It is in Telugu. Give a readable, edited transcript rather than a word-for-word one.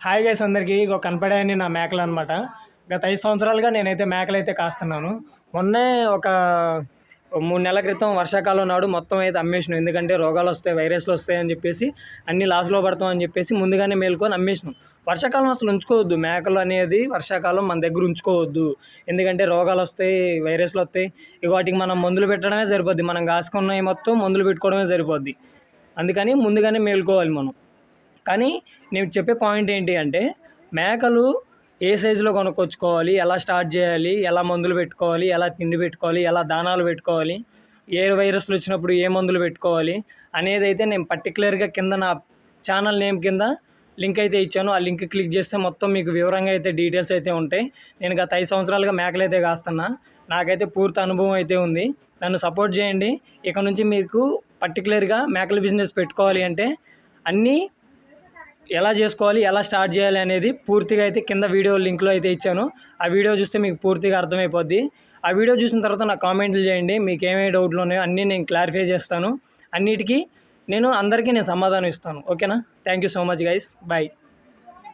హాయ్ గైస్ అందరికీ ఇగో కనపడాయని నా మేకలు అనమాట. గత 5 సంవత్సరాలుగా నేనైతే మేకలైతే కాస్తున్నాను. మొన్నే ఒక 3 నెలల క్రితం వర్షాకాలం నాడు మొత్తం అయితే అమ్మేసినాం. ఎందుకంటే రోగాలు వస్తాయి, వైరస్లు వస్తాయి అని చెప్పేసి అన్ని లాస్లో పడతాం అని చెప్పేసి ముందుగానే మేలుకొని అమ్మేసినాం. వర్షాకాలం అసలు ఉంచుకోవద్దు, మేకలు అనేది వర్షాకాలం మన దగ్గర ఉంచుకోవద్దు. ఎందుకంటే రోగాలు వస్తాయి, వైరస్లు వస్తాయి. ఇక వాటికి మనం మందులు పెట్టడమే సరిపోద్ది, మనం కాసుకున్నవి మొత్తం మందులు పెట్టుకోవడమే సరిపోద్ది. అందుకని ముందుగానే మేలుకోవాలి మనం. కానీ నేను చెప్పే పాయింట్ ఏంటి అంటే, మేకలు ఏ సైజులో కొనుక్కొచ్చుకోవాలి, ఎలా స్టార్ట్ చేయాలి, ఎలా మందులు పెట్టుకోవాలి, ఎలా తిండి పెట్టుకోవాలి, ఎలా దానాలు పెట్టుకోవాలి, ఏ వైరస్లు వచ్చినప్పుడు ఏ మందులు పెట్టుకోవాలి అనేది అయితే నేను పర్టికులర్గా కింద నా ఛానల్ నేమ్ కింద లింక్ అయితే ఇచ్చాను. ఆ లింక్ క్లిక్ చేస్తే మొత్తం మీకు వివరంగా అయితే డీటెయిల్స్ అయితే ఉంటాయి. నేను గత 5 సంవత్సరాలుగా మేకలు అయితే కాస్తున్నా, నాకైతే పూర్తి అనుభవం అయితే ఉంది. నన్ను సపోర్ట్ చేయండి. ఇక నుంచి మీకు పర్టికులర్గా మేకల బిజినెస్ పెట్టుకోవాలి అంటే అన్నీ ఎలా చేసుకోవాలి, ఎలా స్టార్ట్ చేయాలి అనేది పూర్తిగా అయితే కింద వీడియో లింక్లో అయితే ఇచ్చాను. ఆ వీడియో చూస్తే మీకు పూర్తిగా అర్థమైపోద్ది. ఆ వీడియో చూసిన తర్వాత నాకు కామెంట్లు చేయండి, మీకు ఏమేమి డౌట్లు ఉన్నాయో అన్నీ నేను క్లారిఫై చేస్తాను. అన్నిటికీ అందరికీ నేను సమాధానం ఇస్తాను. ఓకేనా? Thank you so much guys, bye.